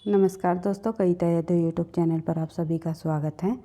नमस्कार दोस्तों, कविता Yadav YouTube channel पर आप सभी का स्वागत है।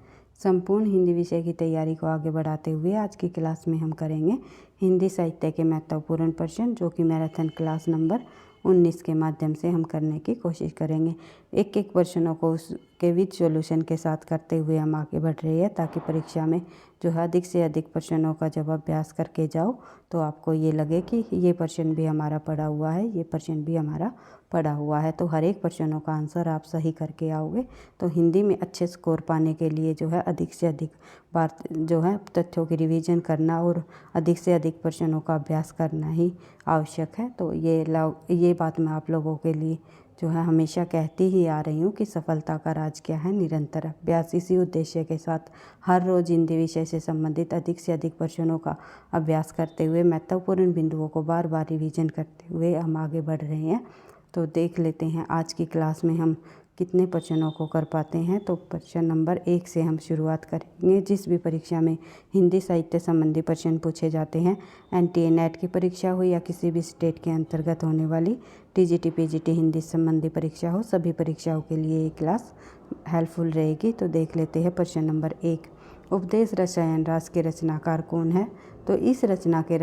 संपूर्ण हिंदी विषय की तैयारी को आगे बढ़ाते हुए आज की क्लास में हम करेंगे हिंदी साहित्य के महत्वपूर्ण प्रश्न, जो कि मैराथन क्लास नंबर 19 के माध्यम से हम करने की कोशिश करेंगे। एक एक प्रश्नों को उसके विद सॉल्यूशन के साथ करते हुए हम आगे बढ़ रहे हैं, ताकि परीक्षा में जो है अधिक से अधिक प्रश्नों का जब अभ्यास करके जाओ तो आपको ये लगे कि ये प्रश्न भी हमारा पढ़ा हुआ है, ये प्रश्न भी हमारा पढ़ा हुआ है। तो हर एक प्रश्नों का आंसर आप सही करके आओगे तो हिंदी में अच्छे स्कोर पाने के लिए जो है अधिक से अधिक बार जो है तथ्यों की रिवीजन करना और अधिक से अधिक प्रश्नों का अभ्यास करना ही आवश्यक है। तो ये बात मैं आप लोगों के लिए जो है हमेशा कहती ही आ रही हूँ कि सफलता का राज क्या है, निरंतर अभ्यास। इसी उद्देश्य के साथ हर रोज़ हिंदी विषय से संबंधित अधिक से अधिक प्रश्नों का अभ्यास करते हुए महत्वपूर्ण बिंदुओं को बार बार रिवीजन करते हुए हम आगे बढ़ रहे हैं। तो देख लेते हैं आज की क्लास में हम कितने प्रश्नों को कर पाते हैं। तो प्रश्न नंबर 1 से हम शुरुआत करेंगे। जिस भी परीक्षा में हिंदी साहित्य संबंधी प्रश्न पूछे जाते हैं, एनटीए नेट की परीक्षा हो या किसी भी स्टेट के अंतर्गत होने वाली टीजीटी पीजीटी हिंदी संबंधी परीक्षा हो, सभी परीक्षाओं के लिए ये क्लास हेल्पफुल रहेगी। तो देख लेते हैं प्रश्न नंबर 1। उपदेश रसायन रास के रचनाकार कौन है? तो इस रचना के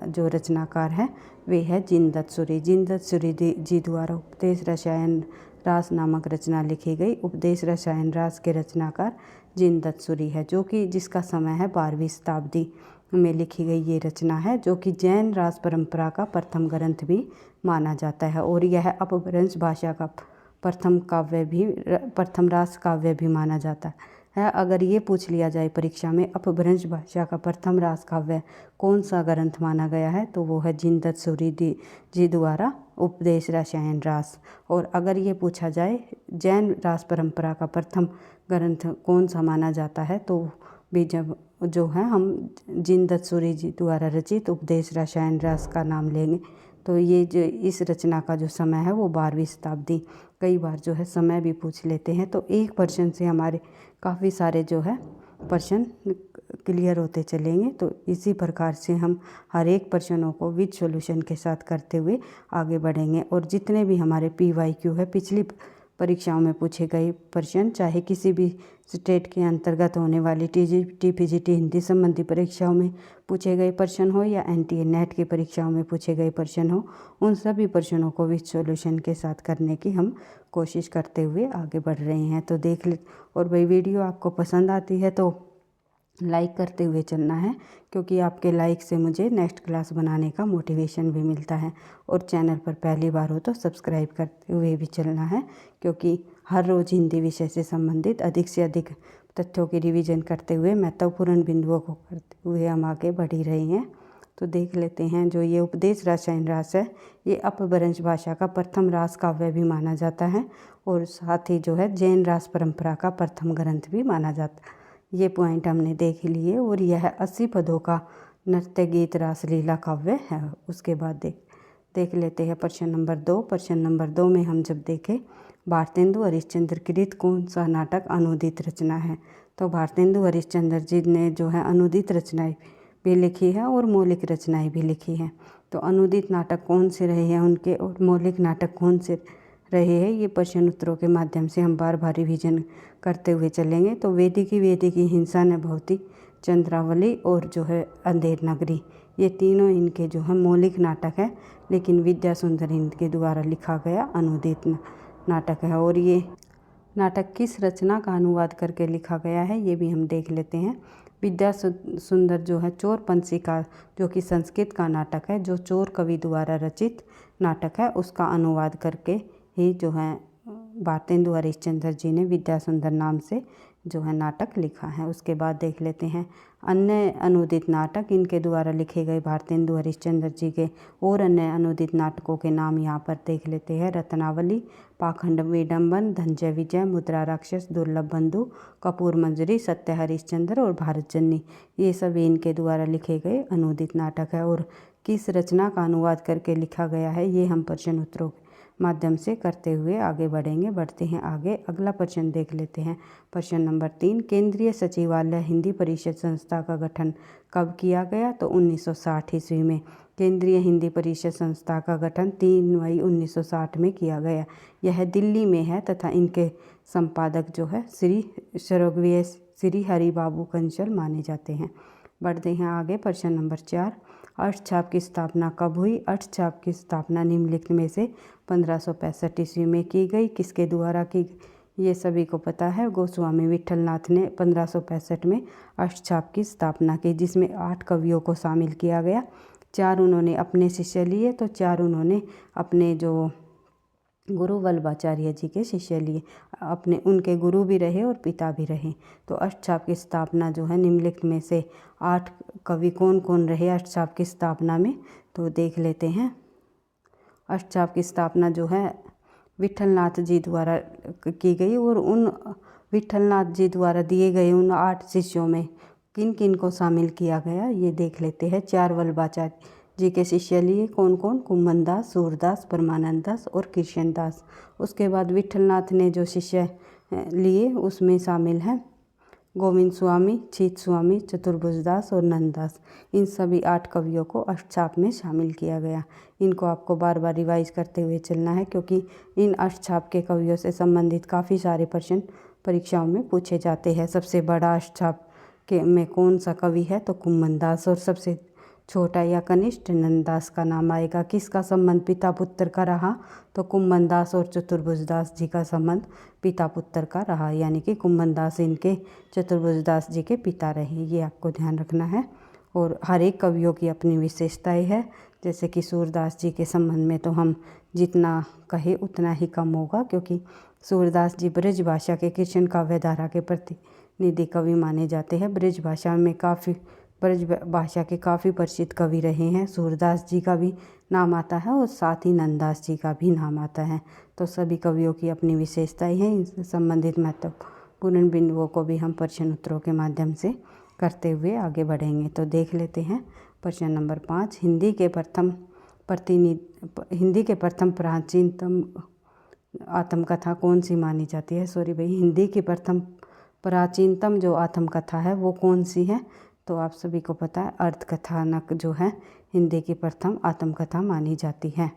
जो रचनाकार है वे है जिनदत्त सूरि। जिनदत्त सूरि जी द्वारा उपदेश रसायन रास नामक रचना लिखी गई। उपदेश रसायन रास के रचनाकार जिनदत्त सूरि है, जो कि जिसका समय है 12वीं शताब्दी में लिखी गई ये रचना है, जो कि जैन रास परंपरा का प्रथम ग्रंथ भी माना जाता है और यह अपभ्रंश भाषा का प्रथम रास काव्य भी माना जाता है। अगर ये पूछ लिया जाए परीक्षा में अपभ्रंश भाषा का प्रथम रास काव्य कौन सा ग्रंथ माना गया है, तो वो है जिनदत्त सूरि जी द्वारा उपदेश रसायन रास। और अगर ये पूछा जाए जैन रास परंपरा का प्रथम ग्रंथ कौन सा माना जाता है, तो भी जब जो है हम जिनदत्त सूरि जी द्वारा रचित उपदेश रसायन रास का नाम लेंगे, तो ये जो इस रचना का जो समय है वो 12वीं शताब्दी। कई बार जो है समय भी पूछ लेते हैं, तो एक प्रश्न से हमारे काफ़ी सारे जो है प्रश्न क्लियर होते चलेंगे। तो इसी प्रकार से हम हर एक प्रश्नों को विद सॉल्यूशन के साथ करते हुए आगे बढ़ेंगे। और जितने भी हमारे PYQ है, पिछली परीक्षाओं में पूछे गए प्रश्न, चाहे किसी भी स्टेट के अंतर्गत होने वाली टीजीटी पीजीटी हिंदी संबंधी परीक्षाओं में पूछे गए प्रश्न हो या एनटीए नेट की परीक्षाओं में पूछे गए प्रश्न हो, उन सभी प्रश्नों को विद सॉल्यूशन के साथ करने की हम कोशिश करते हुए आगे बढ़ रहे हैं। तो देख ले, और भाई वीडियो आपको पसंद आती है तो लाइक करते हुए चलना है, क्योंकि आपके लाइक से मुझे नेक्स्ट क्लास बनाने का मोटिवेशन भी मिलता है। और चैनल पर पहली बार हो तो सब्सक्राइब करते हुए भी चलना है, क्योंकि हर रोज़ हिंदी विषय से संबंधित अधिक से अधिक तथ्यों की रिवीजन करते हुए महत्वपूर्ण बिंदुओं को करते हुए हम आगे बढ़ ही रहे हैं। तो देख लेते हैं, जो ये उपदेश रसायन रास है, ये अपभ्रंश भाषा का प्रथम रास काव्य भी माना जाता है और साथ ही जो है जैन रास परंपरा का प्रथम ग्रंथ भी माना जाता है। ये पॉइंट हमने देख लिए। और यह 80 पदों का नृत्य गीत रासलीला काव्य है। उसके बाद देख लेते हैं प्रश्न नंबर 2। प्रश्न नंबर 2 में हम जब देखें भारतेंदु हरिश्चंद्र कृत कौन सा नाटक अनुदित रचना है, तो भारतेंदु हरिश्चंद्र जी ने जो है अनुदित रचनाएं भी लिखी है और मौलिक रचनाएं भी लिखी हैं। तो अनुदित नाटक कौन से रहे हैं उनके, और मौलिक नाटक कौन से रहे हैं, ये प्रश्न उत्तरों के माध्यम से हम बार बार रिवीजन करते हुए चलेंगे। तो वेदिकी हिंसा ने भवती, चंद्रावली और जो है अंधेर नगरी, ये तीनों इनके जो है मौलिक नाटक है, लेकिन विद्या सुंदर इनके द्वारा लिखा गया अनुदित नाटक है। और ये नाटक किस रचना का अनुवाद करके लिखा गया है, ये भी हम देख लेते हैं। विद्या सुंदर जो है चोरपंथी का, जो कि संस्कृत का नाटक है, जो चोर कवि द्वारा रचित नाटक है, उसका अनुवाद करके ही जो है भारतेंदु हरिश्चंद्र जी ने विद्या सुंदर नाम से जो है नाटक लिखा है। उसके बाद देख लेते हैं अन्य अनुदित नाटक इनके द्वारा लिखे गए भारतेंदु हरिश्चंद्र जी के और अन्य अनुदित नाटकों के नाम यहाँ पर देख लेते हैं। रत्नावली, पाखंड विडम्बन, धनंजय विजय, मुद्रा राक्षस, दुर्लभ बंधु, कपूर मंजरी, सत्य हरिश्चंद्र और भारत जननी, ये सभी इनके द्वारा लिखे गए अनुदित नाटक है। और किस रचना का अनुवाद करके लिखा गया है, ये हम प्रश्न उत्तरों माध्यम से करते हुए आगे बढ़ेंगे। बढ़ते हैं आगे, अगला प्रश्न देख लेते हैं। प्रश्न नंबर 3, केंद्रीय सचिवालय हिंदी परिषद संस्था का गठन कब किया गया? तो 1960 ईस्वी में केंद्रीय हिंदी परिषद संस्था का गठन 3 मई 1960 में किया गया। यह दिल्ली में है तथा इनके संपादक जो है स्वर्गीय श्री हरि बाबू कंसल माने जाते हैं। बढ़ते हैं आगे, प्रश्न नंबर 4, अष्टछाप की स्थापना कब हुई? अष्टछाप की स्थापना निम्नलिखित में से 1565 ईस्वी में की गई। किसके द्वारा की? ये सभी को पता है, गोस्वामी विठलनाथ ने 1565 में अष्टछाप की स्थापना की, जिसमें 8 कवियों को शामिल किया गया। 4 उन्होंने अपने शिष्य लिए, तो 4 उन्होंने अपने जो गुरु वल्लभाचार्य जी के शिष्य लिए, अपने उनके गुरु भी रहे और पिता भी रहे। तो अष्टछाप की स्थापना जो है निम्नलिखित में से 8 कवि कौन कौन रहे अष्टछाप की स्थापना में? तो देख लेते हैं। अष्टछाप की स्थापना जो है विठलनाथ जी द्वारा की गई, और उन विठलनाथ जी द्वारा दिए गए उन 8 शिष्यों में किन किन को शामिल किया गया ये देख लेते हैं। 4 वल्लभाचार्य जी के शिष्य लिए कौन कौन? कुम्भनदास, सूरदास, परमानंद दास और कृष्ण दास। उसके बाद विठलनाथ ने जो शिष्य लिए उसमें शामिल हैं गोविंद स्वामी, छीत स्वामी, चतुर्भुजदास और नंददास। इन सभी 8 कवियों को अष्टछाप में शामिल किया गया। इनको आपको बार बार रिवाइज करते हुए चलना है, क्योंकि इन अष्टछाप के कवियों से संबंधित काफ़ी सारे प्रश्न परीक्षाओं में पूछे जाते हैं। सबसे बड़ा अष्टछाप के में कौन सा कवि है? तो कुम्भनदास। और सबसे छोटा या कनिष्ठ नंददास का नाम आएगा। किसका संबंध पिता पुत्र का रहा? तो कुम्भनदास और चतुर्भुजदास जी का संबंध पिता पुत्र का रहा, यानी कि कुम्भनदास इनके चतुर्भुजदास जी के पिता रहे, ये आपको ध्यान रखना है। और हर एक कवियों की अपनी विशेषताएं है। जैसे कि सूरदास जी के संबंध में तो हम जितना कहे उतना ही कम होगा, क्योंकि सूरदास जी ब्रज भाषा के कृष्ण काव्य धारा के प्रतिनिधि कवि माने जाते हैं। ब्रज भाषा के काफ़ी प्रसिद्ध कवि रहे हैं। सूरदास जी का भी नाम आता है और साथ ही नंददास जी का भी नाम आता है। तो सभी कवियों की अपनी विशेषताएं हैं। इनसे संबंधित महत्वपूर्ण बिंदुओं को भी हम प्रश्न उत्तरों के माध्यम से करते हुए आगे बढ़ेंगे। तो देख लेते हैं प्रश्न नंबर 5, हिंदी के प्रथम प्राचीनतम आत्मकथा कौन सी मानी जाती है? हिंदी की प्रथम प्राचीनतम जो आत्मकथा है वो कौन सी है? तो आप सभी को पता है, अर्थकथानक जो है हिंदी की प्रथम आत्मकथा मानी जाती है।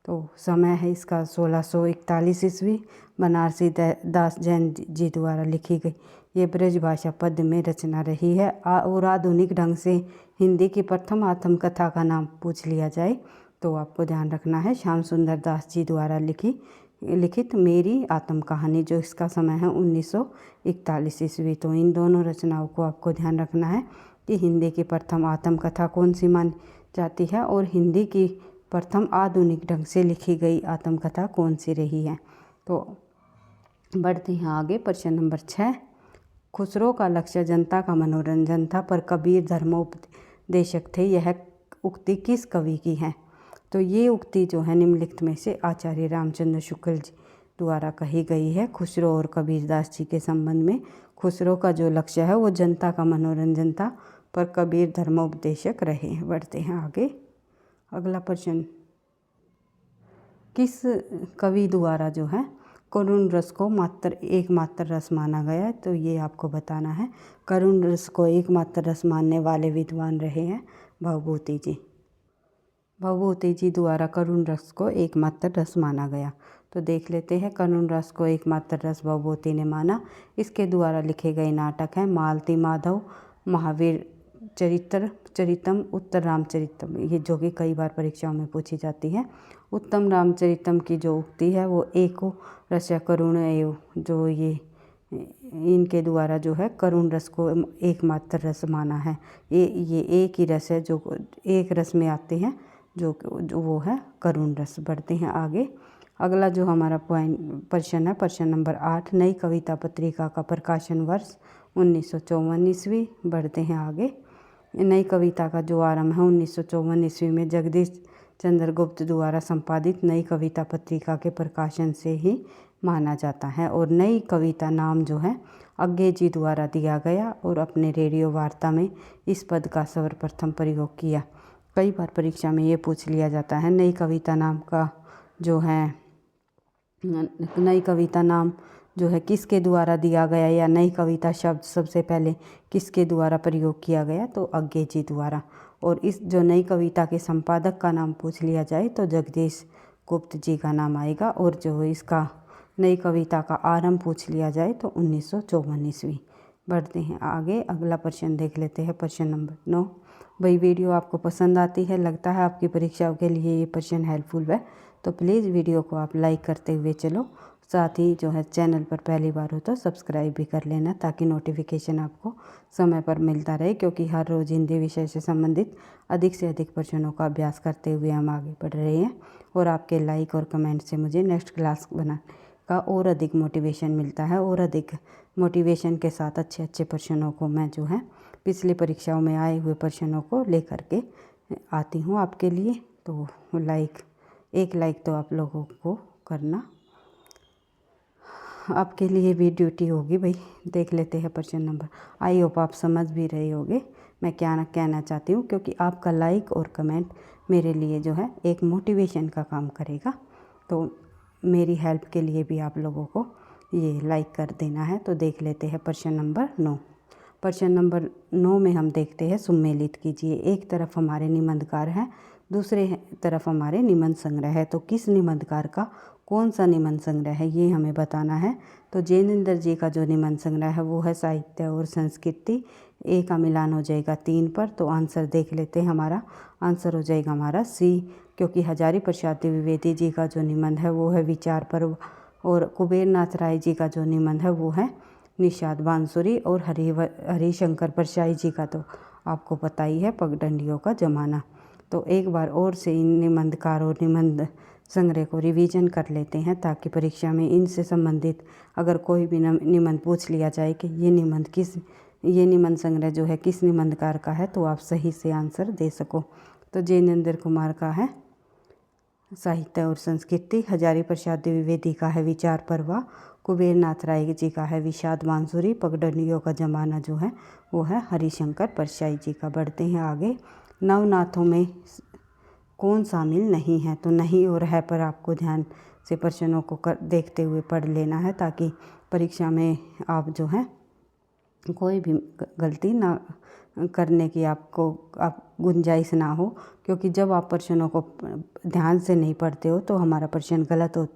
तो समय है इसका 1641 ईस्वी, बनारसी दास जैन जी द्वारा लिखी गई। ये ब्रज भाषा पद में रचना रही है। और आधुनिक ढंग से हिंदी की प्रथम आत्मकथा का नाम पूछ लिया जाए तो आपको ध्यान रखना है श्याम सुंदर दास जी द्वारा लिखित मेरी आत्म कहानी, जो इसका समय है 1941 ईस्वी। तो इन दोनों रचनाओं को आपको ध्यान रखना है कि हिंदी की प्रथम आत्मकथा कौन सी मानी जाती है और हिंदी की प्रथम आधुनिक ढंग से लिखी गई आत्मकथा कौन सी रही है। तो बढ़ते हैं आगे, प्रश्न नंबर 6, खुसरो का लक्ष्य जनता का मनोरंजन था पर कबीर धर्मोपदेशक थे, यह उक्ति किस कवि की है? तो ये उक्ति जो है निम्नलिखित में से आचार्य रामचंद्र शुक्ल जी द्वारा कही गई है। खुसरो और कबीरदास जी के संबंध में। खुसरो का जो लक्ष्य है वो जनता का मनोरंजन था पर कबीर धर्मोपदेशक रहे। बढ़ते हैं आगे, अगला प्रश्न, किस कवि द्वारा जो है करुण रस को एकमात्र रस माना गया है? तो ये आपको बताना है। करुण रस को एकमात्र रस मानने वाले विद्वान रहे हैं भवभूति जी। भवभूति जी द्वारा करुण रस को एकमात्र रस माना गया। तो देख लेते हैं, करुण रस को एकमात्र रस भवभूति ने माना। इसके द्वारा लिखे गए नाटक हैं मालती माधव, महावीर चरितम, उत्तर रामचरितम, ये जो कि कई बार परीक्षाओं में पूछी जाती है। उत्तम रामचरितम की जो उक्ति है वो एको रस करुण एव, जो ये इनके द्वारा जो है करुण रस को एकमात्र रस माना है। ये एक ही रस है जो एक रस में आते हैं, जो वो है करुण रस। बढ़ते हैं आगे, अगला जो हमारा प्रश्न है प्रश्न नंबर 8, नई कविता पत्रिका का प्रकाशन वर्ष 1954 ईस्वी। बढ़ते हैं आगे, नई कविता का जो आरंभ है 1954 ईस्वी में जगदीश चंद्र गुप्त द्वारा संपादित नई कविता पत्रिका के प्रकाशन से ही माना जाता है। और नई कविता नाम जो है अज्ञे जी द्वारा दिया गया और अपने रेडियो वार्ता में इस पद का सर्वप्रथम प्रयोग किया। कई बार परीक्षा में ये पूछ लिया जाता है नई कविता नाम का जो है नई कविता नाम जो है किसके द्वारा दिया गया, या नई कविता शब्द सबसे पहले किसके द्वारा प्रयोग किया गया, तो अज्ञे जी द्वारा। और इस जो नई कविता के संपादक का नाम पूछ लिया जाए तो जगदीश गुप्त जी का नाम आएगा। और जो इसका नई कविता का आरंभ पूछ लिया जाए तो 1954 ईस्वी। बढ़ते हैं आगे, अगला प्रश्न देख लेते हैं, प्रश्न नंबर 9। भाई वीडियो आपको पसंद आती है, लगता है आपकी परीक्षाओं के लिए ये प्रश्न हेल्पफुल है, तो प्लीज़ वीडियो को आप लाइक करते हुए चलो। साथ ही जो है चैनल पर पहली बार हो तो सब्सक्राइब भी कर लेना, ताकि नोटिफिकेशन आपको समय पर मिलता रहे, क्योंकि हर रोज़ हिंदी विषय से संबंधित अधिक से अधिक प्रश्नों का अभ्यास करते हुए हम आगे बढ़ रहे हैं। और आपके लाइक और कमेंट से मुझे नेक्स्ट क्लास बनाने का और अधिक मोटिवेशन मिलता है, और अधिक मोटिवेशन के साथ अच्छे अच्छे प्रश्नों को मैं जो है पिछली परीक्षाओं में आए हुए प्रश्नों को लेकर के आती हूँ आपके लिए। तो एक लाइक तो आप लोगों को करना आपके लिए भी ड्यूटी होगी भाई। देख लेते हैं प्रश्न नंबर। आई होप आप समझ भी रहे होगे मैं क्या कहना चाहती हूँ, क्योंकि आपका लाइक और कमेंट मेरे लिए जो है एक मोटिवेशन का काम करेगा। तो मेरी हेल्प के लिए भी आप लोगों को ये लाइक कर देना है। तो देख लेते हैं प्रश्न नंबर 9। प्रश्न नंबर 9 में हम देखते हैं, सुमेलित कीजिए। एक तरफ हमारे निबंधकार हैं, दूसरे तरफ हमारे निबंध संग्रह है, तो किस निबंधकार का कौन सा निबंध संग्रह है ये हमें बताना है। तो जैनेन्द्र जी का जो निबंध संग्रह है वो है साहित्य और संस्कृति। ए का मिलान हो जाएगा 3 पर। तो आंसर देख लेते हैं, हमारा आंसर हो जाएगा हमारा सी, क्योंकि हजारी प्रसाद द्विवेदी जी का जो निबंध है वो है विचार पर्व, और कुबेर नाथ राय जी का जो निबंध है वो है निषाद बांसुरी, और हरिशंकर परशाई जी का तो आपको पता ही है पगडंडियों का जमाना। तो एक बार और से इन निबंधकार और निबंध संग्रह को रिवीजन कर लेते हैं, ताकि परीक्षा में इनसे संबंधित अगर कोई भी निबंध पूछ लिया जाए कि ये निबंध संग्रह जो है किस निबंधकार का है, तो आप सही से आंसर दे सको। तो जैनेन्द्र कुमार का है साहित्य और संस्कृति, हजारी प्रसाद द्विवेदी का है विचार पर्व, कुबेर नाथ राय जी का है विषाद बांसुरी, पगडंडियों का जमाना जो है वो है हरिशंकर परशाई जी का। बढ़ते हैं आगे। नवनाथों में कौन शामिल नहीं है, तो नहीं और है पर आपको ध्यान से प्रश्नों को देखते हुए पढ़ लेना है, ताकि परीक्षा में आप जो है कोई भी गलती ना करने की आप गुंजाइश ना हो। क्योंकि जब आप प्रश्नों को ध्यान से नहीं पढ़ते हो तो हमारा प्रश्न गलत हो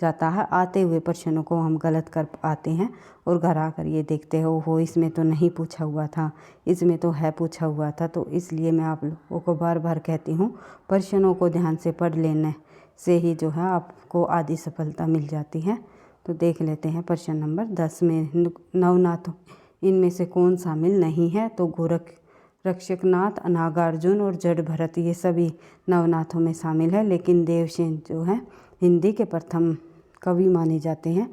जाता है। आते हुए प्रश्नों को हम गलत कर आते हैं, और घर आकर ये देखते हो इसमें तो नहीं पूछा हुआ था, इसमें तो है पूछा हुआ था। तो इसलिए मैं आप लोगों को बार बार कहती हूँ, प्रश्नों को ध्यान से पढ़ लेने से ही जो है आपको आधी सफलता मिल जाती है। तो देख लेते हैं प्रश्न नंबर 10 में, नवनाथों इनमें से कौन शामिल नहीं है। तो गोरक्षनाथ, नागार्जुन और जड़ भरत ये सभी नवनाथों में शामिल है, लेकिन देवसेन जो है हिंदी के प्रथम कवि माने जाते हैं।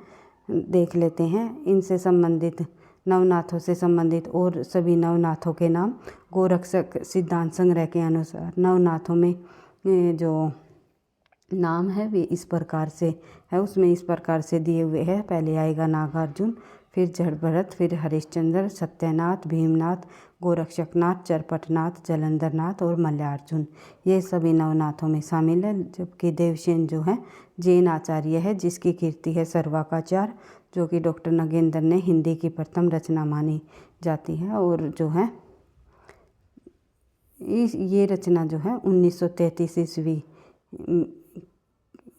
देख लेते हैं इनसे संबंधित नवनाथों से संबंधित और सभी नवनाथों के नाम। गोरक्षक सिद्धांत संग्रह के अनुसार नवनाथों में जो नाम है वे इस प्रकार से है, उसमें इस प्रकार से दिए हुए हैं। पहले आएगा नागार्जुन, फिर जड़ भरत, फिर हरिश्चंद्र, सत्यनाथ, भीमनाथ, गोरक्षनाथ, चरपटनाथ, जलंधरनाथ और मल्लार्जुन, ये सभी नवनाथों में शामिल है। जबकि देवसेन जो है जैन आचार्य है, जिसकी कीर्ति है सर्वाकाचार, जो कि डॉक्टर नगेंद्र ने हिंदी की प्रथम रचना मानी जाती है। और जो है ये रचना जो है 1933 ईस्वी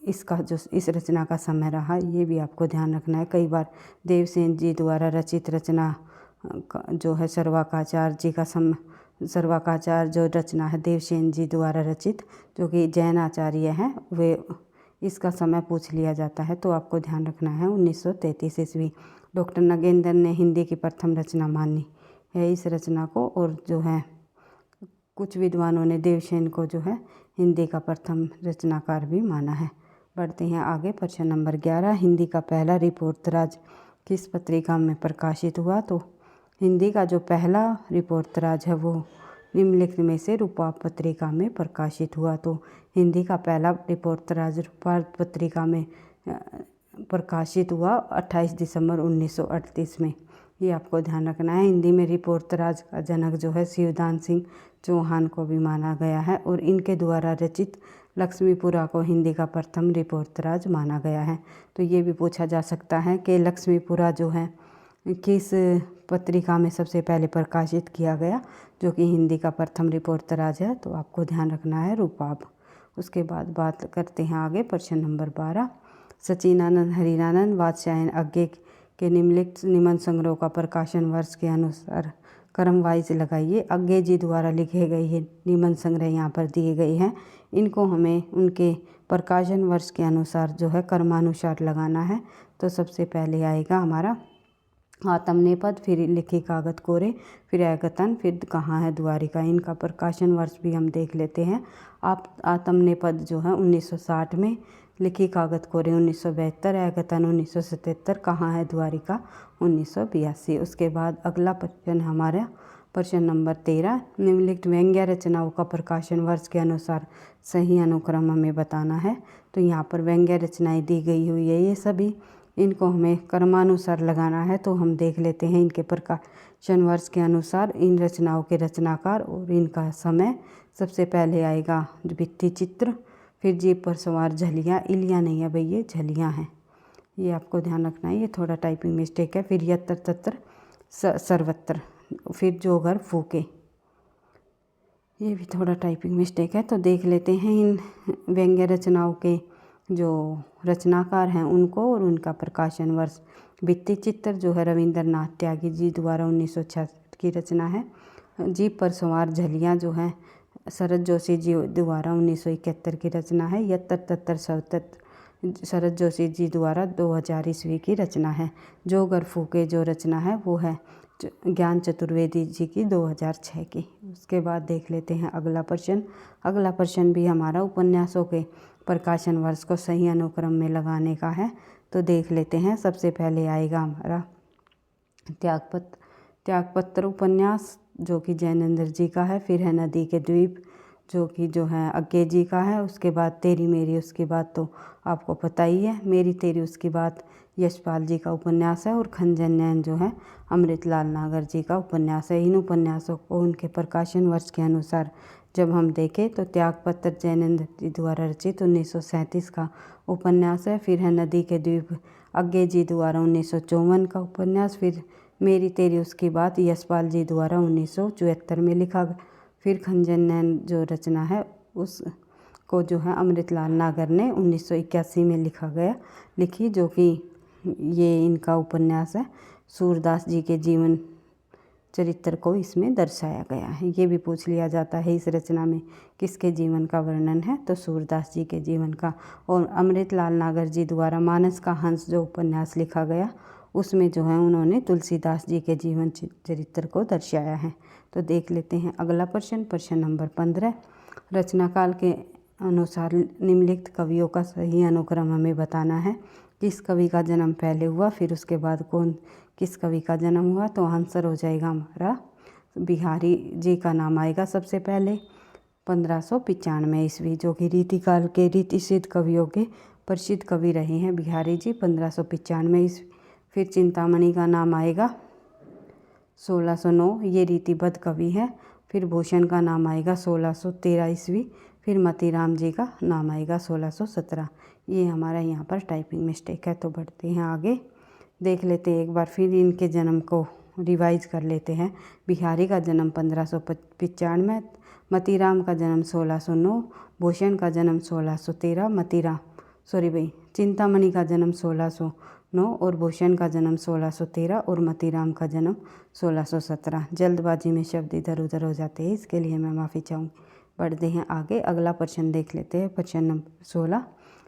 इसका जो इस रचना का समय रहा, ये भी आपको ध्यान रखना है। कई बार देवसेन जी द्वारा रचित रचना जो है सर्वाकाचार जो रचना है देवसेन जी द्वारा रचित, जो कि जैन आचार्य हैं, वे इसका समय पूछ लिया जाता है। तो आपको ध्यान रखना है 1933 ईस्वी डॉक्टर नगेंद्र ने हिंदी की प्रथम रचना मानी है इस रचना को। और जो है कुछ विद्वानों ने देवसेन को जो है हिंदी का प्रथम रचनाकार भी माना है। बढ़ते हैं आगे। प्रश्न नंबर 11, हिंदी का पहला रिपोर्टराज किस पत्रिका में प्रकाशित हुआ। तो हिंदी का जो पहला रिपोर्टराज है वो निम्नलिखित में से रूपा पत्रिका में प्रकाशित हुआ। तो हिंदी का पहला रिपोर्टराज रूपा पत्रिका में प्रकाशित हुआ 28 दिसंबर 1938 में। ये आपको ध्यान रखना है। हिंदी में रिपोर्टराज का जनक जो है शिवदान सिंह चौहान को भी माना गया है, और इनके द्वारा रचित लक्ष्मीपुरा को हिंदी का प्रथम रिपोर्टराज माना गया है। तो ये भी पूछा जा सकता है कि लक्ष्मीपुरा जो है किस पत्रिका में सबसे पहले प्रकाशित किया गया, जो कि हिंदी का प्रथम रिपोर्टराज है। तो आपको ध्यान रखना है रूपाब। उसके बाद बात करते हैं आगे प्रश्न नंबर 12। सचिनानंद हरिनानंद वात्स्यायन अज्ञे के निम्नलिखित निबंध संग्रह का प्रकाशन वर्ष के अनुसार क्रम वाइज लगाइए। अज्ञे जी द्वारा लिखे गए ये निबंध संग्रह यहाँ पर दिए गए हैं। इनको हमें उनके प्रकाशन वर्ष के अनुसार जो है क्रमानुसार लगाना है। तो सबसे पहले आएगा हमारा आत्मनेपद, फिर लिखी कागत कोरे, फिर ऐगतन, फिर कहाँ है द्वारिका। इनका प्रकाशन वर्ष भी हम देख लेते हैं। आत्मनेपद जो है 1960 में, लिखी कागत कोरे 1972, ऐगतन 1977, कहाँ है द्वारिका 1982। उसके बाद अगला प्रश्न हमारा प्रश्न नंबर 13। निम्नलिखित व्यंग्य रचनाओं का प्रकाशन वर्ष के अनुसार सही अनुक्रम हमें बताना है। तो यहाँ पर व्यंग्य रचनाएं दी गई हुई है ये सभी, इनको हमें क्रमानुसार लगाना है। तो हम देख लेते हैं इनके प्रकाशन वर्ष के अनुसार इन रचनाओं के रचनाकार और इनका समय। सबसे पहले आएगा भित्ति चित्र, फिर जीप पर सवार झलियाँ, इलियाँ नहीं है भाई ये झलियाँ हैं, ये आपको ध्यान रखना है, ये थोड़ा टाइपिंग मिस्टेक है। फिर यत्र तत्र सर्वत्र, फिर जो घर फूके, ये भी थोड़ा टाइपिंग मिस्टेक है। तो देख लेते हैं इन व्यंग्य रचनाओं के जो रचनाकार हैं उनको और उनका प्रकाशन वर्ष। भित्ति चित्र जो है रविंद्रनाथ त्यागी जी द्वारा 1966 की रचना है। जीप पर सवार झलियाँ जो है शरद जोशी जी द्वारा 1971 की रचना है। यत्र तत्र सर्वत्र शरद जोशी जी द्वारा 2000 ईस्वी की रचना है। जो घर फूके जो रचना है वो है ज्ञान चतुर्वेदी जी की 2006 की। उसके बाद देख लेते हैं अगला प्रश्न। अगला प्रश्न भी हमारा उपन्यासों के प्रकाशन वर्ष को सही अनुक्रम में लगाने का है। तो देख लेते हैं। सबसे पहले आएगा हमारा त्यागपत्र उपन्यास जो कि जैनेंद्र जी का है। फिर है नदी के द्वीप जो है अज्ञे जी का है। उसके बाद तेरी मेरी, उसके बाद तो आपको पता ही है मेरी तेरी, उसके बाद यशपाल जी का उपन्यास है। और खंजन नैन जो है अमृतलाल नागर जी का उपन्यास है। इन उपन्यासों को उनके प्रकाशन वर्ष के अनुसार जब हम देखें तो त्यागपत्र जैनेंद्र जी द्वारा रचित 1937 का उपन्यास है। फिर है नदी के द्वीप अज्ञे जी द्वारा 1954 का उपन्यास। फिर मेरी तेरी उसकी बात यशपाल जी द्वारा 1974 में लिखा गया। फिर खंजन नैन जो रचना है उसको जो है अमृतलाल नागर ने 1981 में लिखी, जो कि ये इनका उपन्यास है। सूरदास जी के जीवन चरित्र को इसमें दर्शाया गया है। ये भी पूछ लिया जाता है इस रचना में किसके जीवन का वर्णन है, तो सूरदास जी के जीवन का। और अमृतलाल नागर जी द्वारा मानस का हंस जो उपन्यास लिखा गया उसमें जो है उन्होंने तुलसीदास जी के जीवन चरित्र को दर्शाया है। तो देख लेते हैं अगला प्रश्न नंबर 15। रचनाकाल के अनुसार निम्नलिखित कवियों का सही अनुक्रम हमें बताना है। किस कवि का जन्म पहले हुआ, फिर उसके बाद किस कवि का जन्म हुआ। तो आंसर हो जाएगा हमारा बिहारी जी का नाम आएगा सबसे पहले 1595 ईस्वी, जो कि रीतिकाल के रीतिसिद्ध कवियों के प्रसिद्ध कवि रहे हैं बिहारी जी 1595 ईस्वी। फिर चिंतामणि का नाम आएगा 1609, ये रीतिबद्ध कवि है। फिर भूषण का नाम आएगा 1613 ईस्वी। फिर मतीराम जी का नाम आएगा 1617। ये हमारा यहाँ पर टाइपिंग मिस्टेक है। तो बढ़ते हैं आगे, देख लेते हैं एक बार फिर इनके जन्म को रिवाइज कर लेते हैं। बिहारी का जन्म 1595, मतीराम का जन्म 1609, भूषण का जन्म 1613, चिंतामणि का जन्म 1609 और भूषण का जन्म 1613 और मतीराम का जन्म 1617। जल्दबाजी में शब्द इधर उधर हो जाते हैं, इसके लिए मैं माफ़ी चाहूँगी। बढ़ते हैं आगे, अगला प्रश्न देख लेते हैं। प्रश्न नंबर 16।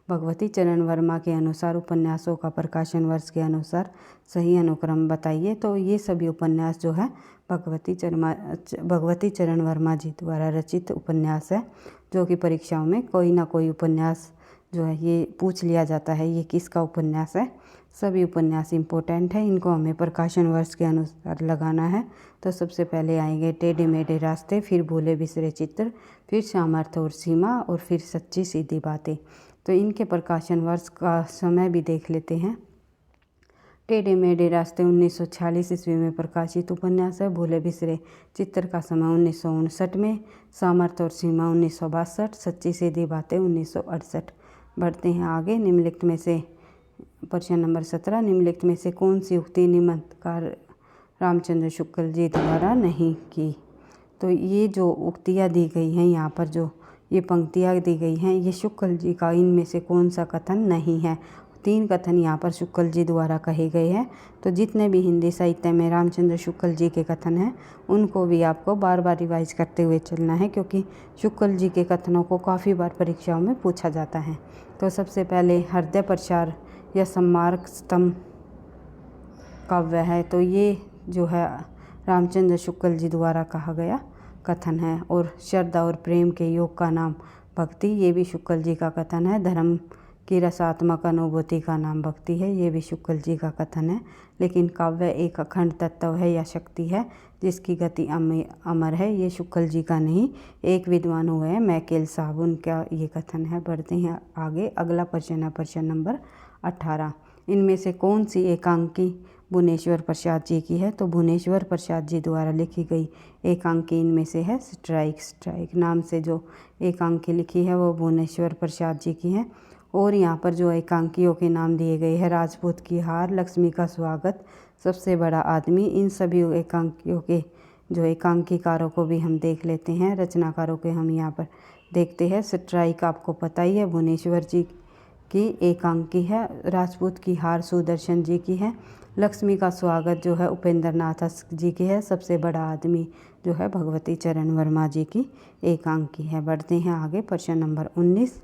भगवती चरण वर्मा के अनुसार उपन्यासों का प्रकाशन वर्ष के अनुसार सही अनुक्रम बताइए। तो ये सभी उपन्यास जो है भगवती चरण वर्मा जी द्वारा रचित उपन्यास है, जो कि परीक्षाओं में कोई ना कोई उपन्यास जो है ये पूछ लिया जाता है ये किसका उपन्यास है। सभी उपन्यास इम्पोर्टेंट है, इनको हमें प्रकाशन वर्ष के अनुसार लगाना है। तो सबसे पहले आएंगे टेढ़े मेढ़े रास्ते, फिर भूले बिसरे चित्र, फिर सामर्थ्य और सीमा और फिर सच्ची सीधी बातें। तो इनके प्रकाशन वर्ष का समय भी देख लेते हैं। टेढ़े मेढ़े रास्ते 1946 ईस्वी में प्रकाशित उपन्यास है। भूले बिसरे चित्र का समय 1959 में, सामर्थ्य और सीमा 1962, सच्ची सीधी बातें 1968। बढ़ते हैं आगे। निम्नलिखित में से प्रश्न नंबर 17, निम्नलिखित में से कौन सी उक्ति निबंधकार रामचंद्र शुक्ल जी द्वारा नहीं की? तो ये जो उक्तियाँ दी गई हैं, यहाँ पर जो ये पंक्तियाँ दी गई हैं, ये शुक्ल जी का इनमें से कौन सा कथन नहीं है? 3 कथन यहाँ पर शुक्ल जी द्वारा कहे गए हैं। तो जितने भी हिंदी साहित्य में रामचंद्र शुक्ल जी के कथन हैं, उनको भी आपको बार बार रिवाइज करते हुए चलना है, क्योंकि शुक्ल जी के कथनों को काफ़ी बार परीक्षाओं में पूछा जाता है। तो सबसे पहले हृदय प्रसार या सम्मार्ग स्तंभ काव्य है, तो ये जो है रामचंद्र शुक्ल जी द्वारा कहा गया कथन है। और श्रद्धा और प्रेम के योग का नाम भक्ति, ये भी शुक्ल जी का कथन है। धर्म की रसात्मक अनुभूति का नाम भक्ति है, ये भी शुक्ल जी का कथन है। लेकिन काव्य एक अखंड तत्व है या शक्ति है जिसकी गति अमर है, ये शुक्ल जी का नहीं, एक विद्वान हुए हैं मैकेल साहब, उनका ये कथन है। बढ़ते हैं आगे। अगला प्रश्न है प्रश्न नंबर 18, इनमें से कौन सी एकांकी भुवनेश्वर प्रसाद जी की है? तो भुवनेश्वर प्रसाद जी द्वारा लिखी गई एकांकी इनमें से है स्ट्राइक नाम से जो एकांकी लिखी है वो भुवनेश्वर प्रसाद जी की है। और यहाँ पर जो एकांकियों के नाम दिए गए हैं, राजपूत की हार, लक्ष्मी का स्वागत, सबसे बड़ा आदमी, इन सभी एकांकियों के जो एकांकीकारों को भी हम देख लेते हैं, रचनाकारों के हम यहाँ पर देखते हैं। स्ट्राइक आपको पता ही है भुवनेश्वर जी की एकांकी है, राजपूत की हार सुदर्शन जी की है, लक्ष्मी का स्वागत जो है उपेंद्र नाथ जी की है, सबसे बड़ा आदमी जो है भगवती चरण वर्मा जी की एकांकी है। बढ़ते हैं आगे। प्रश्न नंबर 19,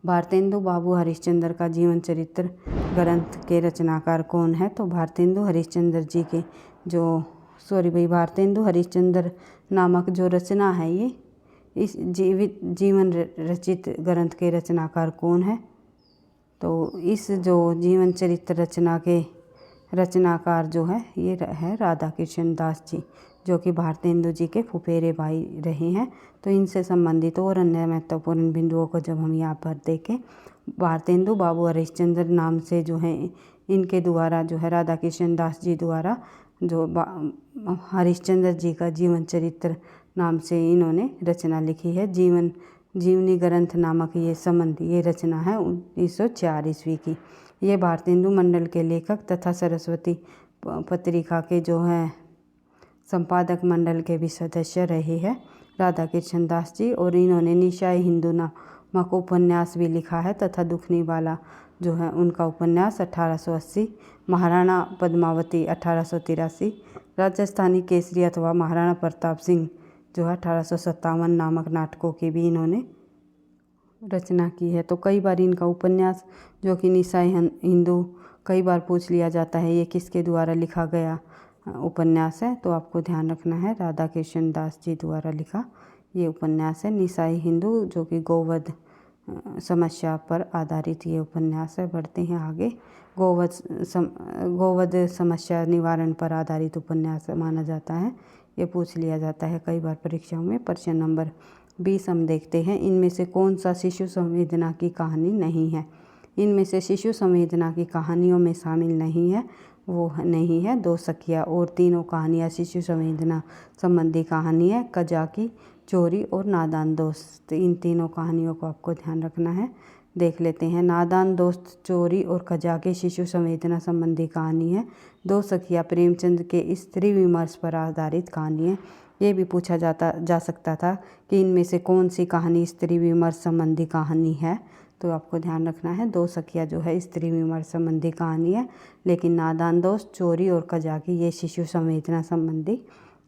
भारतेंदु बाबू हरिश्चंद्र का जीवन चरित्र ग्रंथ के रचनाकार कौन है? तो भारतेंदु हरिश्चंद्र जी के भारतेंदु हरिश्चंद्र नामक जो रचना है, ये इस जीवन रचित ग्रंथ के रचनाकार कौन है? तो इस जो जीवन चरित्र रचना के रचनाकार जो है ये है राधा कृष्ण दास जी, जो कि भारतेंदु जी के फुफेरे भाई रहे हैं। तो इनसे संबंधित और अन्य महत्वपूर्ण बिंदुओं को जब हम यहाँ पर देखें, भारतेंदु बाबू हरिश्चंद्र नाम से जो है इनके द्वारा जो है राधा कृष्ण दास जी द्वारा जो हरिश्चंद्र जी का जीवन चरित्र नाम से इन्होंने रचना लिखी है। जीवनी ग्रंथ नामक ये रचना है 1904 ईस्वी की। ये भारतेंदु मंडल के लेखक तथा सरस्वती पत्रिका के जो है संपादक मंडल के भी सदस्य रहे हैं राधा कृष्ण दास जी। और इन्होंने निशाई हिंदू नामक उपन्यास भी लिखा है तथा दुखनी वाला जो है उनका उपन्यास 1880, महाराणा पद्मावती 1883, राजस्थानी केसरी अथवा महाराणा प्रताप सिंह जो है 1857 नामक नाटकों की भी इन्होंने रचना की है। तो कई बार इनका उपन्यास जो कि निशाई हिंदू कई बार पूछ लिया जाता है, ये किसके द्वारा लिखा गया उपन्यास है? तो आपको ध्यान रखना है राधा कृष्ण दास जी द्वारा लिखा ये उपन्यास है निशाई हिंदू, जो कि गोवध समस्या पर आधारित ये उपन्यास है। बढ़ते हैं आगे। गोवध समस्या निवारण पर आधारित उपन्यास माना जाता है, ये पूछ लिया जाता है कई बार परीक्षाओं में। प्रश्न नंबर 20 हम देखते हैं, इनमें से कौन सा शिशु संवेदना की कहानी नहीं है? इनमें से शिशु संवेदना की कहानियों में शामिल नहीं है, वो नहीं है दो सखियाँ। और तीनों कहानियाँ शिशु संवेदना संबंधी कहानी है, कजाकी, चोरी और नादान दोस्त। इन तीनों कहानियों को आपको ध्यान रखना है। देख लेते हैं। नादान दोस्त, चोरी और कजाकी शिशु संवेदना संबंधी कहानी है। दो सखियाँ प्रेमचंद के स्त्री विमर्श पर आधारित कहानी है। ये भी पूछा जा सकता था कि इनमें से कौन सी कहानी स्त्री विमर्श संबंधी कहानी है, तो आपको ध्यान रखना है दो सखियाँ जो है स्त्री विमर्श संबंधी कहानी है, लेकिन नादान दोस्त, चोरी और कजाकी ये शिशु संवेदना संबंधी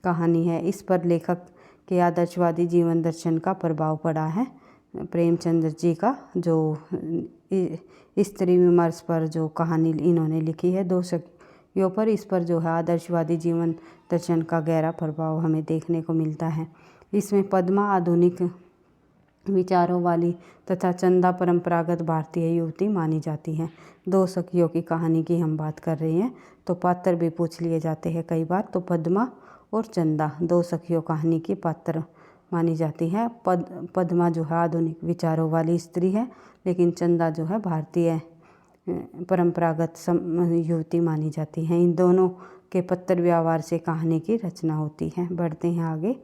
कहानी है। इस पर लेखक के आदर्शवादी जीवन दर्शन का प्रभाव पड़ा है। प्रेमचंद जी का जो स्त्री विमर्श पर जो कहानी इन्होंने लिखी है दो सखियों पर, इस पर जो है आदर्शवादी जीवन दर्शन का गहरा प्रभाव हमें देखने को मिलता है। इसमें पद्मा आधुनिक विचारों वाली तथा चंदा परंपरागत भारतीय युवती मानी जाती है। दो सखियों की कहानी की हम बात कर रहे हैं, तो पात्र भी पूछ लिए जाते हैं कई बार। तो पद्मा और चंदा दो सखियों कहानी की पात्र मानी जाती है। पद्मा जो है आधुनिक विचारों वाली स्त्री है, लेकिन चंदा जो है भारतीय परंपरागत युवती मानी जाती हैं। इन दोनों के पत्र व्यवहार से कहानी की रचना होती है। बढ़ते हैं आगे।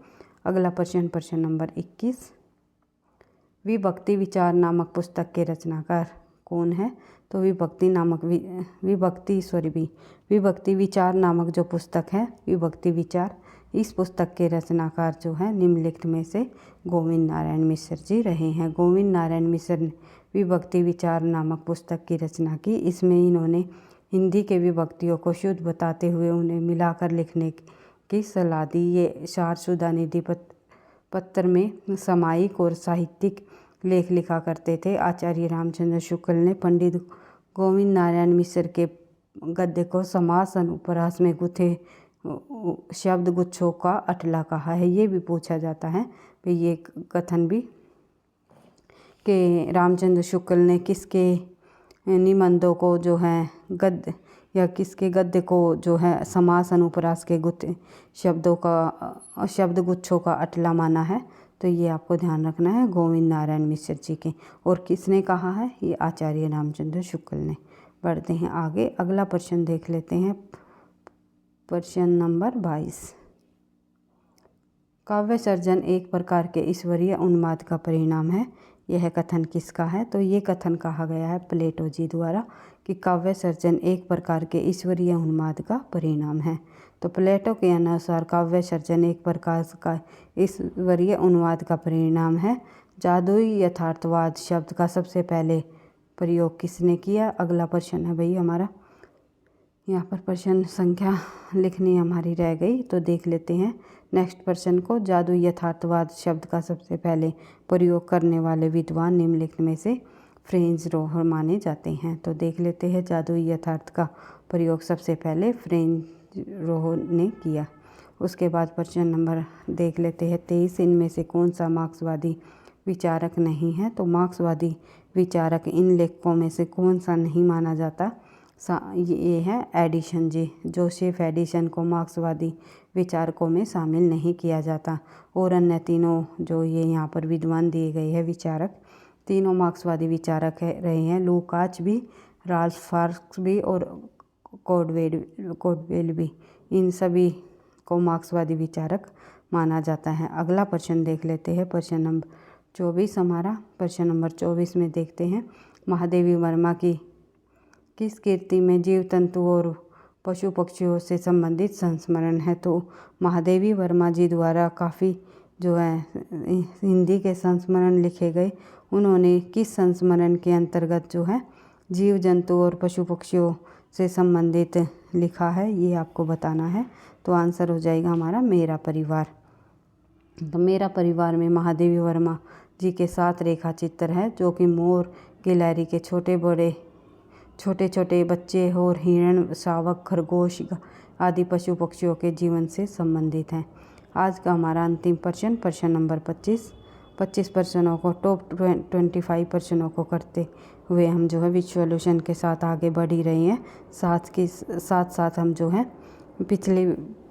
अगला प्रश्न, प्रश्न नंबर 21। विभक्ति विचार नामक पुस्तक के रचनाकार कौन है? तो विभक्ति विचार नामक जो पुस्तक है, विभक्ति विचार, इस पुस्तक के रचनाकार जो है निम्नलिखित में से गोविंद नारायण मिश्र जी रहे हैं। गोविंद नारायण मिश्र ने विभक्ति विचार नामक पुस्तक की रचना की। इसमें इन्होंने हिंदी के विभक्तियों को शुद्ध बताते हुए उन्हें मिलाकर लिखने की सलाह दी। ये शारदशुधा निधि पत्र में सामयिक और साहित्यिक लेख लिखा करते थे। आचार्य रामचंद्र शुक्ल ने पंडित गोविंद नारायण मिश्र के गद्य को समास अनुप्रास में गुथे शब्द गुच्छों का अटला कहा है। ये भी पूछा जाता है कि ये कथन भी कि रामचंद्र शुक्ल ने किसके निबंधों को जो है गद्य या किसके गद्य को जो है समास अनुप्रास के गुथे शब्द गुच्छों का अटला माना है। तो ये आपको ध्यान रखना है, गोविंद नारायण मिश्र जी के। और किसने कहा है? ये आचार्य रामचंद्र शुक्ल ने। बढ़ते हैं आगे। अगला प्रश्न देख लेते हैं, प्रश्न नंबर 22। काव्य सर्जन एक प्रकार के ईश्वरीय उन्माद का परिणाम है, यह कथन किसका है? तो ये कथन कहा गया है प्लेटो जी द्वारा कि काव्य सर्जन एक प्रकार के ईश्वरीय उन्माद का परिणाम है। तो प्लेटो के अनुसार काव्य सर्जन एक प्रकार का ईश्वरीय उन्माद का परिणाम है। जादुई यथार्थवाद शब्द का सबसे पहले प्रयोग किसने किया? अगला प्रश्न है भाई हमारा। यहाँ पर प्रश्न संख्या लिखनी हमारी रह गई, तो देख लेते हैं नेक्स्ट प्रश्न को। जादुई यथार्थवाद शब्द का सबसे पहले प्रयोग करने वाले विद्वान निम्नलिखित में से फ्रेंच रोहर माने जाते हैं। तो देख लेते हैं, जादुई यथार्थ का प्रयोग सबसे पहले फ्रेंच रोहर ने किया। उसके बाद प्रश्न नंबर देख लेते हैं 23। इनमें से कौन सा मार्क्सवादी विचारक नहीं है? तो मार्क्सवादी विचारक इन लेखकों में से कौन सा नहीं माना जाता? ये है एडिसन जी। जोसेफ एडिसन को मार्क्सवादी विचारकों में शामिल नहीं किया जाता। और अन्य तीनों जो ये यहाँ पर विद्वान दिए गए हैं विचारक, तीनों मार्क्सवादी विचारक रहे हैं। लुकाच भी, राल्फ मार्क्स भी और कोल्डवेल भी, इन सभी को मार्क्सवादी विचारक माना जाता है। अगला प्रश्न देख लेते हैं, प्रश्न नंबर 24 हमारा। प्रश्न नंबर 24 में देखते हैं, महादेवी वर्मा की किस कृति में जीव तंतु और पशु पक्षियों से संबंधित संस्मरण है? तो महादेवी वर्मा जी द्वारा काफ़ी जो है हिंदी के संस्मरण लिखे गए। उन्होंने किस संस्मरण के अंतर्गत जो है जीव जंतु और पशु पक्षियों से संबंधित लिखा है, ये आपको बताना है। तो आंसर हो जाएगा हमारा मेरा परिवार। तो मेरा परिवार में महादेवी वर्मा जी के 7 रेखा चित्र है, जो कि मोर, गिलहरी के छोटे छोटे बच्चे और हिरण, शावक, खरगोश आदि पशु पक्षियों के जीवन से संबंधित हैं। आज का हमारा अंतिम प्रश्न, प्रश्न नंबर 25 प्रश्नों को टॉप 25 प्रश्नों को करते हुए हम जो है विद सॉल्यूशन के साथ आगे बढ़ ही रहे हैं। साथ हम जो है पिछले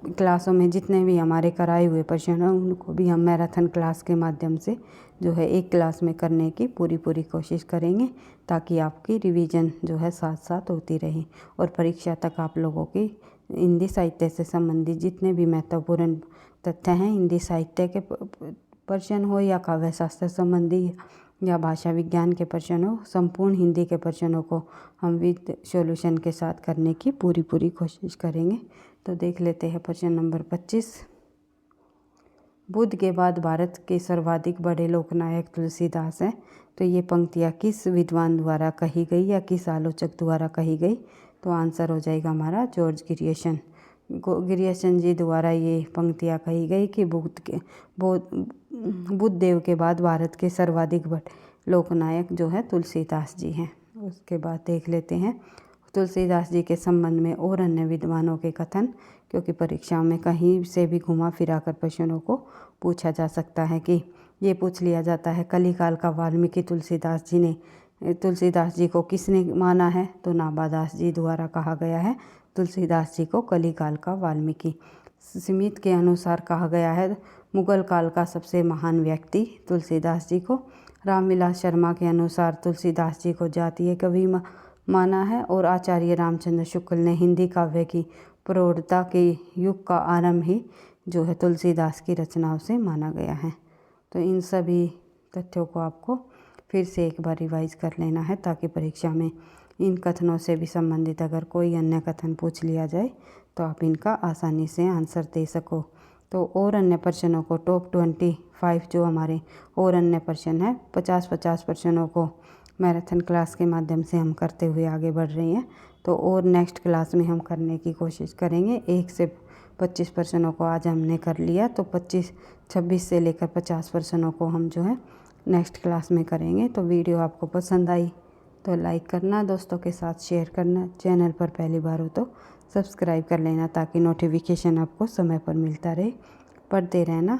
क्लासों में जितने भी हमारे कराए हुए प्रश्न हैं उनको भी हम मैराथन क्लास के माध्यम से जो है एक क्लास में करने की पूरी कोशिश करेंगे, ताकि आपकी रिवीजन जो है साथ साथ होती रहे और परीक्षा तक आप लोगों की हिंदी साहित्य से संबंधित जितने भी महत्वपूर्ण तथ्य हैं, हिंदी साहित्य के प्रश्न हो या काव्य शास्त्र संबंधी या भाषा विज्ञान के प्रश्न हो, संपूर्ण हिंदी के प्रश्नों को हम विद सॉल्यूशन के साथ करने की पूरी कोशिश करेंगे। तो देख लेते हैं प्रश्न नंबर 25। बुद्ध के बाद भारत के सर्वाधिक बड़े लोकनायक तुलसीदास हैं। तो ये पंक्तियाँ किस विद्वान द्वारा कही गई या किस आलोचक द्वारा कही गई? तो आंसर हो जाएगा हमारा जॉर्ज ग्रियर्सन जी द्वारा ये पंक्तियाँ कही गई कि बुद्ध देव के बाद भारत के सर्वाधिक बड़े लोकनायक जो है तुलसीदास जी हैं। उसके बाद देख लेते हैं तुलसीदास जी के संबंध में और अन्य विद्वानों के कथन, क्योंकि परीक्षाओं में कहीं से भी घुमा फिरा कर प्रश्नों को पूछा जा सकता है कि ये पूछ लिया जाता है कलिकाल का वाल्मीकि तुलसीदास जी को किसने माना है? तो नाभादास जी द्वारा कहा गया है तुलसीदास जी को कलिकाल का वाल्मीकि। स्मिथ के अनुसार कहा गया है मुगल काल का सबसे महान व्यक्ति तुलसीदास जी को। रामविलास शर्मा के अनुसार तुलसीदास जी को जातीय कवि माना है और आचार्य रामचंद्र शुक्ल ने हिंदी काव्य की प्रौढ़ता के युग का आरंभ ही जो है तुलसीदास की रचनाओं से माना गया है। तो इन सभी तथ्यों को आपको फिर से एक बार रिवाइज कर लेना है, ताकि परीक्षा में इन कथनों से भी संबंधित अगर कोई अन्य कथन पूछ लिया जाए तो आप इनका आसानी से आंसर दे सको। तो और अन्य प्रश्नों को टॉप 25 जो हमारे और अन्य प्रश्न है 50-50 प्रश्नों को मैराथन क्लास के माध्यम से हम करते हुए आगे बढ़ रहे हैं। तो और नेक्स्ट क्लास में हम करने की कोशिश करेंगे। 1 से 25 प्रश्नों को आज हमने कर लिया, तो 26 से लेकर 50 प्रश्नों को हम जो है नेक्स्ट क्लास में करेंगे। तो वीडियो आपको पसंद आई तो लाइक करना, दोस्तों के साथ शेयर करना, चैनल पर पहली बार हो तो सब्सक्राइब कर लेना, ताकि नोटिफिकेशन आपको समय पर मिलता रहे। पढ़ते रहना,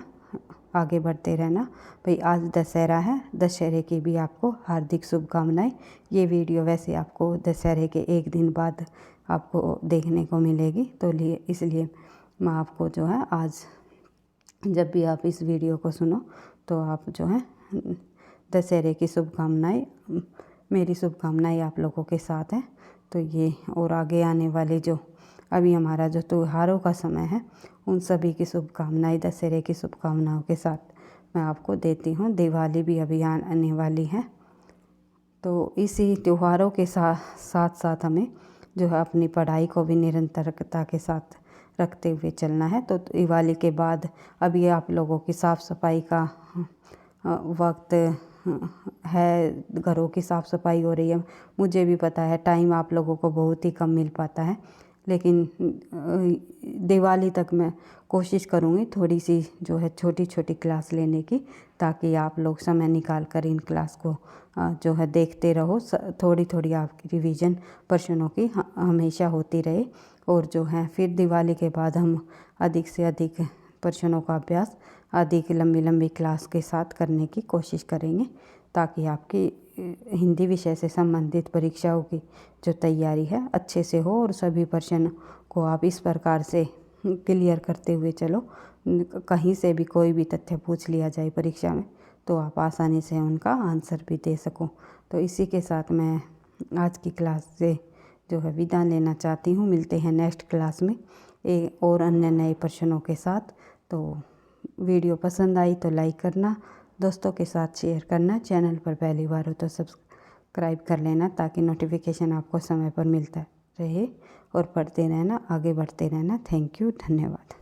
आगे बढ़ते रहना। भाई आज दशहरा है, दशहरे की भी आपको हार्दिक शुभकामनाएं। ये वीडियो वैसे आपको दशहरे के एक दिन बाद आपको देखने को मिलेगी, तो इसलिए मैं आपको जो है आज जब भी आप इस वीडियो को सुनो तो आप जो है दशहरे की शुभकामनाएं, मेरी शुभकामनाएं आप लोगों के साथ है। तो ये और आगे आने वाले जो अभी हमारा जो त्योहारों का समय है उन सभी की शुभकामनाएं दशहरे की शुभकामनाओं के साथ मैं आपको देती हूँ। दिवाली भी अभी आने वाली है, तो इसी त्योहारों के साथ साथ हमें जो है अपनी पढ़ाई को भी निरंतरता के साथ रखते हुए चलना है। तो दिवाली के बाद अभी आप लोगों की साफ़ सफाई का वक्त है, घरों की साफ़ सफाई हो रही है। मुझे भी पता है टाइम आप लोगों को बहुत ही कम मिल पाता है, लेकिन दिवाली तक मैं कोशिश करूँगी थोड़ी सी जो है छोटी छोटी क्लास लेने की, ताकि आप लोग समय निकाल कर इन क्लास को जो है देखते रहो। थोड़ी थोड़ी आपकी रिवीजन प्रश्नों की हमेशा होती रहे, और जो है फिर दिवाली के बाद हम अधिक से अधिक प्रश्नों का अभ्यास अधिक लंबी लंबी क्लास के साथ करने की कोशिश करेंगे, ताकि आपकी हिंदी विषय से संबंधित परीक्षाओं की जो तैयारी है अच्छे से हो, और सभी प्रश्न को आप इस प्रकार से क्लियर करते हुए चलो, कहीं से भी कोई भी तथ्य पूछ लिया जाए परीक्षा में तो आप आसानी से उनका आंसर भी दे सको। तो इसी के साथ मैं आज की क्लास से जो है विदा लेना चाहती हूँ। मिलते हैं नेक्स्ट क्लास में और अन्य नए प्रश्नों के साथ। तो वीडियो पसंद आई तो लाइक करना, दोस्तों के साथ शेयर करना, चैनल पर पहली बार हो तो सब्सक्राइब कर लेना, ताकि नोटिफिकेशन आपको समय पर मिलता रहे। और पढ़ते रहना, आगे बढ़ते रहना। थैंक यू, धन्यवाद।